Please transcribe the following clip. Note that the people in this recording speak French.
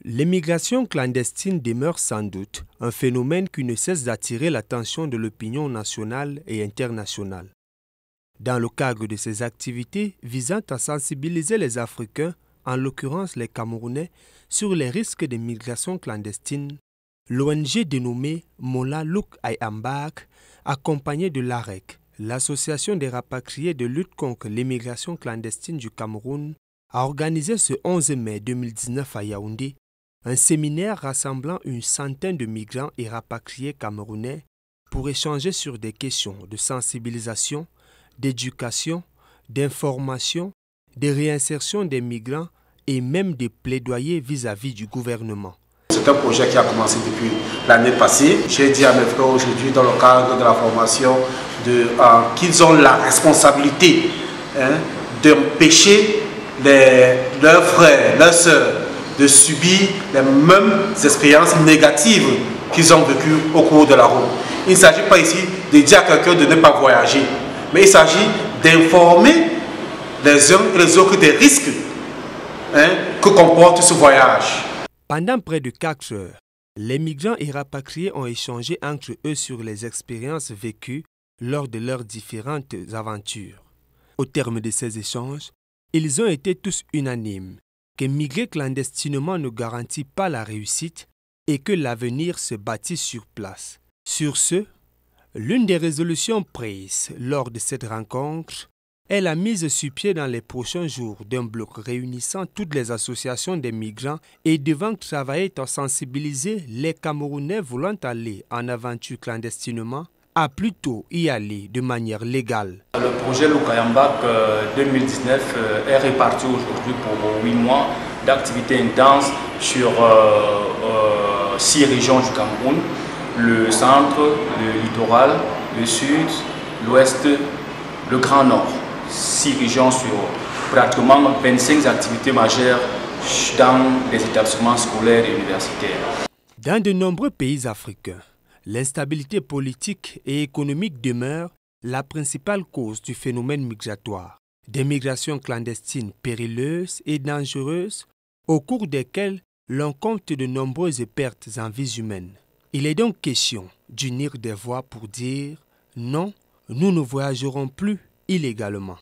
L'émigration clandestine demeure sans doute un phénomène qui ne cesse d'attirer l'attention de l'opinion nationale et internationale. Dans le cadre de ces activités visant à sensibiliser les Africains, en l'occurrence les Camerounais, sur les risques de migration clandestine, l'ONG dénommée Mola Louk Ayambak, accompagnée de l'AREC, l'Association des rapatriés de lutte contre l'immigration clandestine du Cameroun, a organisé ce 11 mai 2019 à Yaoundé un séminaire rassemblant une centaine de migrants et rapatriés camerounais pour échanger sur des questions de sensibilisation, d'éducation, d'information, de réinsertion des migrants et même des plaidoyers vis-à-vis du gouvernement. C'est un projet qui a commencé depuis l'année passée. J'ai dit à mes frères aujourd'hui dans le cadre de la formation qu'ils ont la responsabilité d'empêcher leurs frères, leurs sœurs de subir les mêmes expériences négatives qu'ils ont vécues au cours de la route. Il ne s'agit pas ici de dire à quelqu'un de ne pas voyager, mais il s'agit d'informer les uns et les autres des risques que comporte ce voyage. Pendant près de 4 heures, les migrants et rapatriés ont échangé entre eux sur les expériences vécues lors de leurs différentes aventures. Au terme de ces échanges, ils ont été tous unanimes que migrer clandestinement ne garantit pas la réussite et que l'avenir se bâtit sur place. Sur ce, l'une des résolutions prises lors de cette rencontre est la mise sur pied dans les prochains jours d'un bloc réunissant toutes les associations des migrants et devant travailler à sensibiliser les Camerounais voulant aller en aventure clandestinement à plutôt y aller de manière légale. Le projet Louk Ayambak 2019 est réparti aujourd'hui pour 8 mois d'activités intenses sur 6 régions du Cameroun, le centre, le littoral, le sud, l'ouest, le grand nord. 6 régions sur pratiquement 25 activités majeures dans les établissements scolaires et universitaires. Dans de nombreux pays africains, l'instabilité politique et économique demeure la principale cause du phénomène migratoire. Des migrations clandestines périlleuses et dangereuses au cours desquelles l'on compte de nombreuses pertes en vies humaines. Il est donc question d'unir des voix pour dire non, nous ne voyagerons plus illégalement.